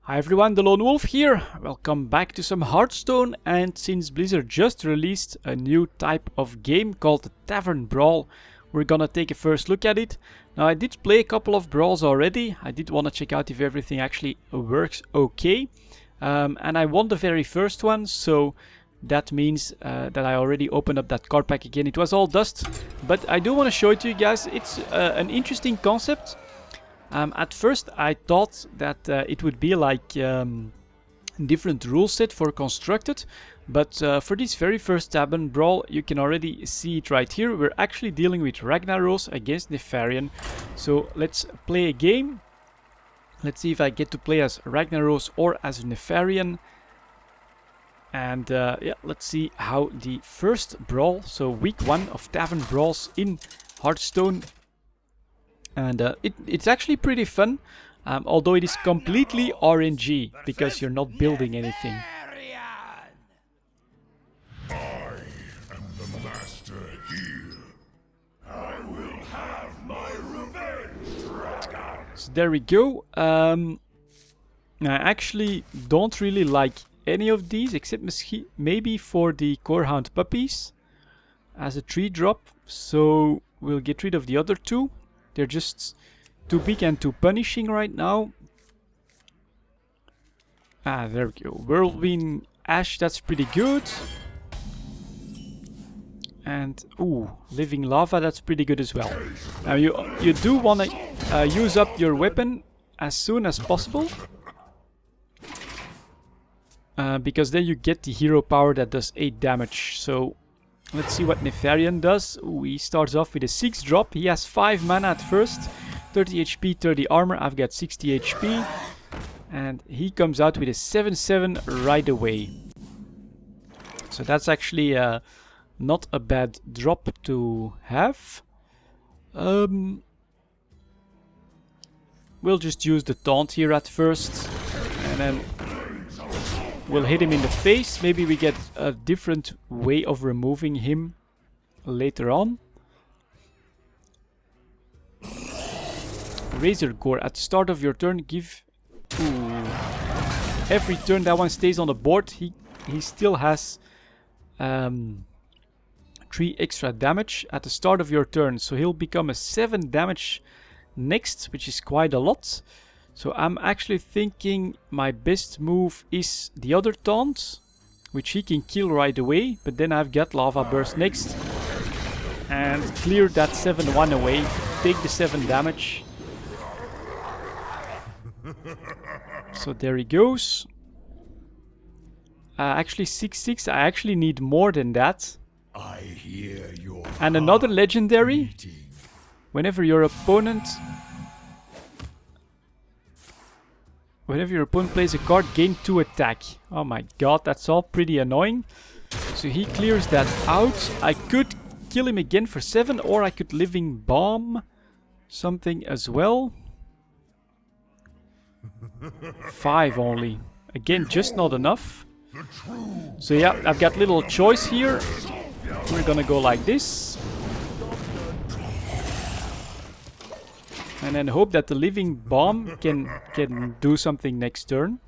Hi everyone, the Lone Wolf here. Welcome back to some Hearthstone, and since Blizzard just released a new type of game called the Tavern Brawl, we're gonna take a first look at it. Now I did play a couple of brawls already. I did want to check out if everything actually works okay. And I won the very first one, so that means that I already opened up that card pack again. It was all dust, but I do want to show it to you guys. It's an interesting concept. At first I thought that it would be like different rule set for constructed, but for this very first Tavern Brawl you can already see it right here. We're actually dealing with Ragnaros against Nefarian. So let's play a game. Let's see if I get to play as Ragnaros or as Nefarian. And yeah, let's see how the first brawl, so week 1 of Tavern Brawls in Hearthstone. And it's actually pretty fun, although it is completely RNG, because you're not building anything. I am the master here. I will have my revenge, dragon. So there we go. I actually don't really like any of these, except maybe for the Corehound puppies as a 3-drop. So we'll get rid of the other two. They're just too big and too punishing right now. There we go. Whirlwind Ash, that's pretty good. And, ooh, Living Lava, that's pretty good as well. Now you do want to use up your weapon as soon as possible. Because then you get the hero power that does 8 damage. So let's see what Nefarian does. Ooh, he starts off with a 6-drop. He has 5 mana at first. 30 HP, 30 armor. I've got 60 HP. And he comes out with a 7/7 right away. So that's actually not a bad drop to have. We'll just use the taunt here at first. And then we'll hit him in the face. Maybe we get a different way of removing him later on. Razor Gore. At the start of your turn, give... Ooh. Every turn that one stays on the board, he still has 3 extra damage at the start of your turn. So he'll become a 7 damage next, which is quite a lot. So I'm actually thinking my best move is the other taunt, which he can kill right away, but then I've got Lava Burst next. And clear that 7/1 away, take the 7 damage. So there he goes. Actually 6/6, I actually need more than that. I hear your And another legendary. Whenever your opponent plays a card, gain 2 attack. Oh my god, that's all pretty annoying. So he clears that out. I could kill him again for 7, or I could Living Bomb something as well. 5 only. Again, just not enough. So yeah, I've got little choice here. We're gonna go like this. And then hope that the Living Bomb can do something next turn.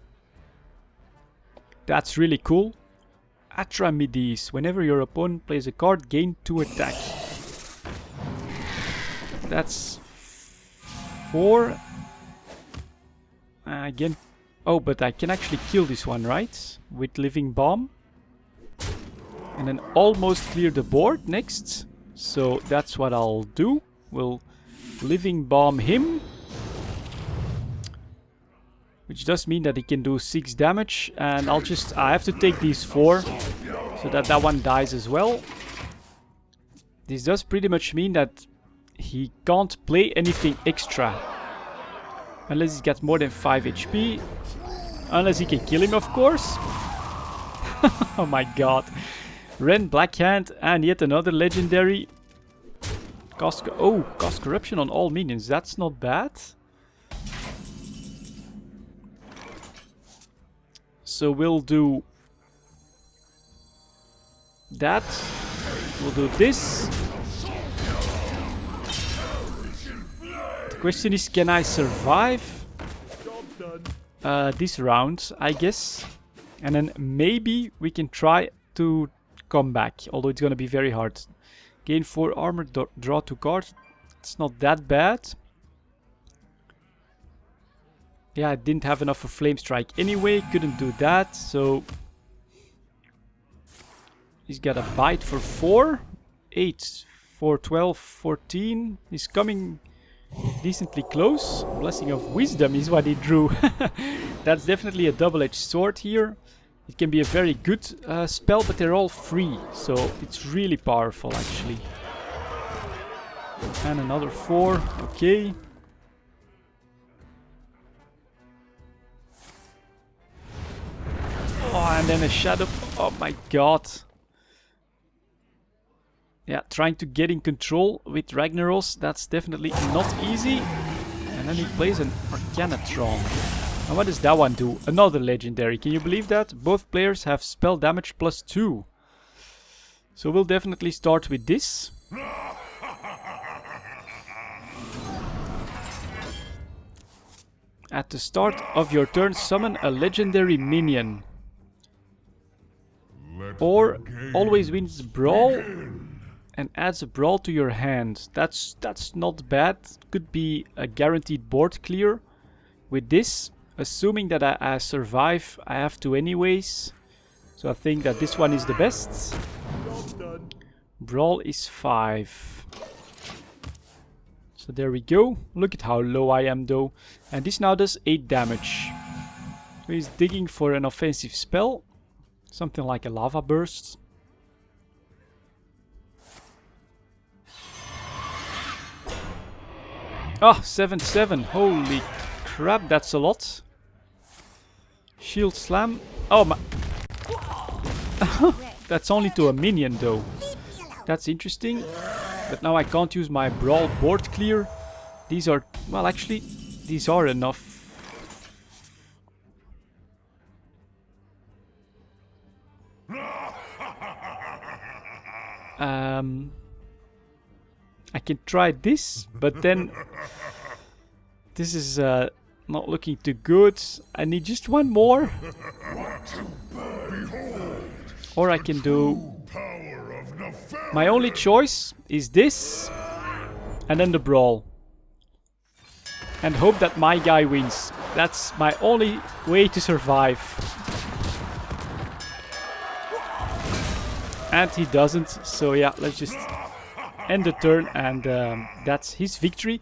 That's really cool. Atramides. Whenever your opponent plays a card, gain 2 attack. That's 4. Again. Oh, but I can actually kill this one, right? With Living Bomb. And then almost clear the board next. So that's what I'll do. We'll Living Bomb him, which does mean that he can do 6 damage, and I have to take these 4 so that one dies as well. This does pretty much mean that he can't play anything extra unless he's got more than 5 HP, unless he can kill him, of course. Oh my god. Ren Blackhand and yet another legendary. Cost corruption on all minions. That's not bad. So we'll do that. We'll do this. The question is, can I survive? this round, I guess. And then maybe we can try to come back, although it's gonna be very hard. Gain 4 armor, draw 2 cards. It's not that bad. Yeah, I didn't have enough for Flame Strike anyway, couldn't do that, so... He's got a bite for 4. 8, 4, 12, 14. He's coming decently close. Blessing of Wisdom is what he drew. That's definitely a double-edged sword here. It can be a very good spell, but they're all free, so it's really powerful actually. And another 4, okay. Oh, and then a shadow. Oh my god. Yeah, trying to get in control with Ragnaros, that's definitely not easy. And then he plays an Arcanatron. And what does that one do? Another legendary. Can you believe that? Both players have spell damage plus 2. So we'll definitely start with this. At the start of your turn, summon a legendary minion. Or always wins brawl and adds a brawl to your hand. That's not bad. Could be a guaranteed board clear. With this, assuming that I survive, I have to anyways. So I think that this one is the best. Brawl is 5. So there we go. Look at how low I am though. And this now does 8 damage. So he's digging for an offensive spell. Something like a lava burst. Ah, 7/7. Holy crap, that's a lot. Shield slam. Oh my. That's only to a minion though. That's interesting. But now I can't use my brawl board clear. These are, well actually, these are enough. I can try this, but then this is not looking too good. I need just one more. Or I can do... My only choice is this, and then the brawl. And hope that my guy wins. That's my only way to survive. And he doesn't, so yeah, let's just end the turn, and that's his victory.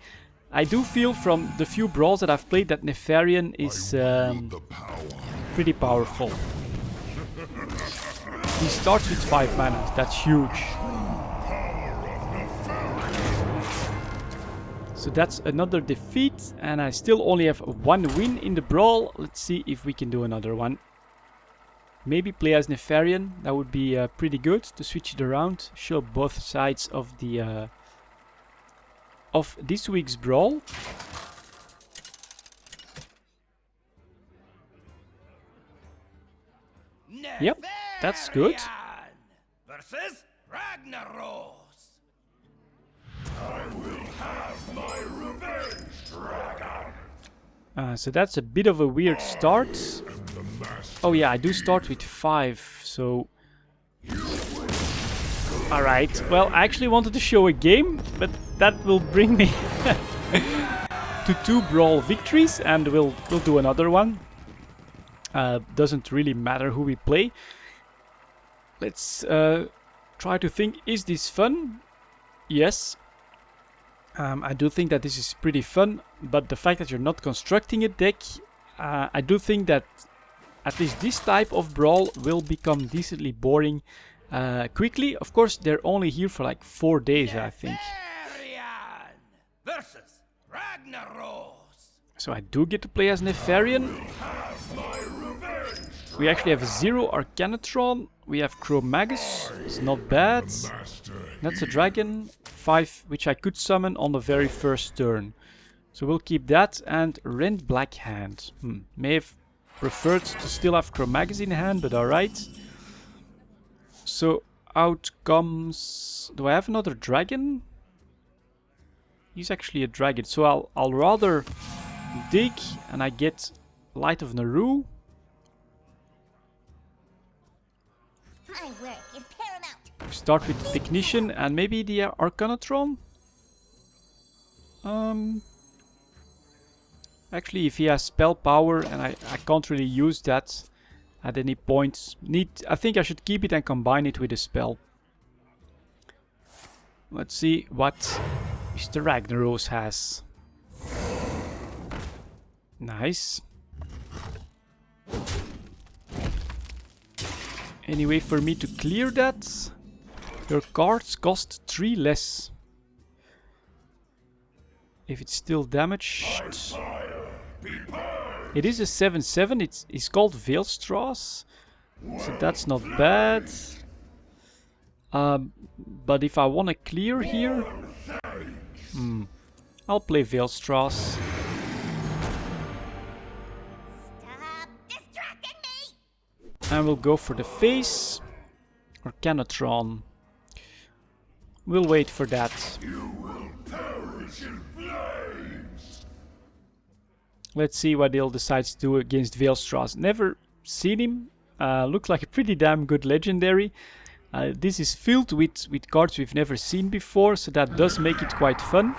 I do feel from the few brawls that I've played that Nefarian is pretty powerful. He starts with 5 mana, that's huge. So that's another defeat, and I still only have 1 win in the brawl. Let's see if we can do another one. Maybe play as Nefarian, that would be pretty good to switch it around, show both sides of the of this week's brawl. Yep, that's good. Versus Ragnaros. I will have my revenge, dragon. So that's a bit of a weird start. Oh yeah, I do start with 5, so... Alright, well, I actually wanted to show a game, but that will bring me to 2 brawl victories, and we'll do another one. Doesn't really matter who we play. Let's try to think, is this fun? Yes. I do think that this is pretty fun, but the fact that you're not constructing a deck, I do think that at least this type of brawl will become decently boring quickly. Of course, they're only here for like 4 days, I think. Versus Ragnaros. So I do get to play as Nefarian. We actually have 0 Arcanatron. We have Cro-Magus. It's not bad. That's a dragon. 5, which I could summon on the very first turn. So we'll keep that, and Rend Black Hand. May have preferred to still have Cro-Magus in hand, but alright. So out comes... Do I have another dragon? He's actually a dragon, so I'll rather dig, and I get Light of Naru. My work is paramount. Start with the Technician and maybe the Arcanatron. Actually, if he has spell power and I can't really use that at any point, I think I should keep it and combine it with a spell. Let's see what Mr. Ragnaros has. Nice. Any way for me to clear that? Your cards cost 3 less. If it's still damaged. It is a 7/7. It's called Veilstraws. So that's not bad. But if I want to clear here, I'll play Veilstraws. Stop distracting me! And we'll go for the face. Arcanatron. We'll wait for that. Let's see what he'll decide to do against Veilstraws. Never seen him. Looks like a pretty damn good legendary. This is filled with cards we've never seen before, so that does make it quite fun.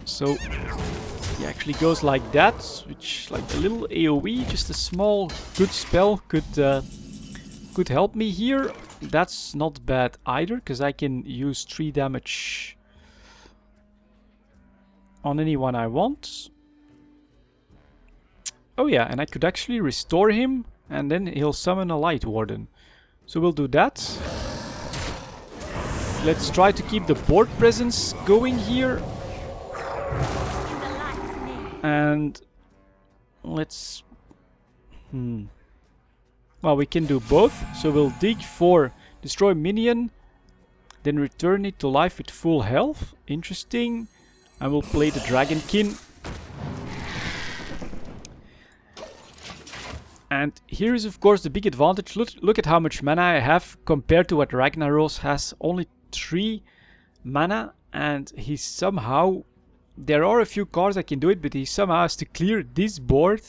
So he actually goes like that, which like a little AoE, just a small good spell could help me here. That's not bad either, because I can use 3 damage on anyone I want. Oh yeah, and I could actually restore him, and then he'll summon a Light Warden. So we'll do that. Let's try to keep the board presence going here. And let's... Well, we can do both. So we'll dig for destroy minion, then return it to life with full health. Interesting. And we'll play the Dragonkin. And here is of course the big advantage. Look at how much mana I have compared to what Ragnaros has. Only 3 mana, and he somehow... There are a few cards I can do it, but he somehow has to clear this board.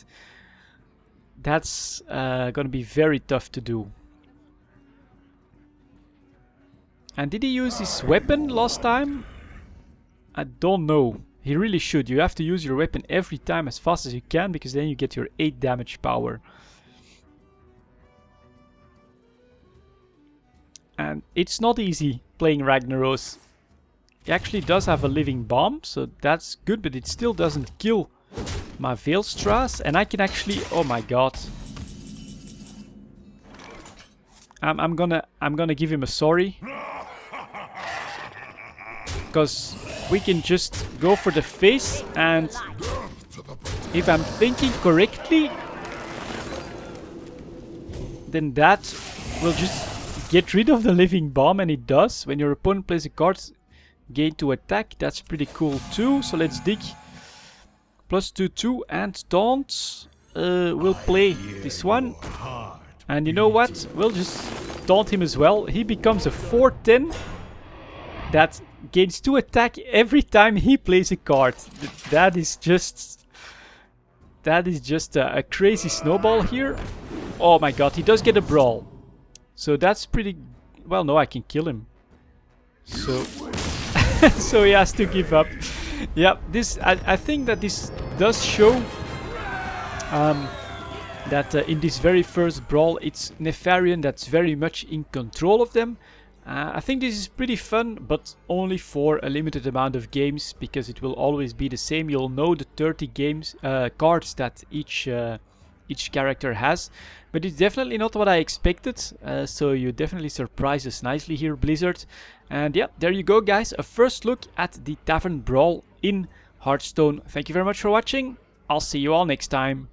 That's gonna be very tough to do. And did he use his weapon last time? I don't know. He really should. You have to use your weapon every time as fast as you can, because then you get your 8 damage power. And it's not easy playing Ragnaros. He actually does have a living bomb, so that's good, but it still doesn't kill my Veilstraws. And I can actually... Oh my god. I'm gonna give him a sorry. Because we can just go for the face, and if I'm thinking correctly, then that will just get rid of the living bomb, and it does. When your opponent plays a card, gain to attack, that's pretty cool too. So let's dig. +2/2 and taunt. We'll play this one. And you know what? We'll just taunt him as well. He becomes a 4/10 that gains 2 attack every time he plays a card. That is just a crazy snowball here. Oh my god, he does get a brawl. So that's pretty... Well, no, I can kill him. So... so he has to give up. Yeah, this I think that this does show that in this very first brawl, it's Nefarian that's very much in control of them. I think this is pretty fun, but only for a limited amount of games, because it will always be the same. You'll know the 30 cards that each character has, but it's definitely not what I expected. So you definitely surprised us nicely here, Blizzard. And yeah, there you go, guys. A first look at the Tavern Brawl in Hearthstone. Thank you very much for watching. I'll see you all next time.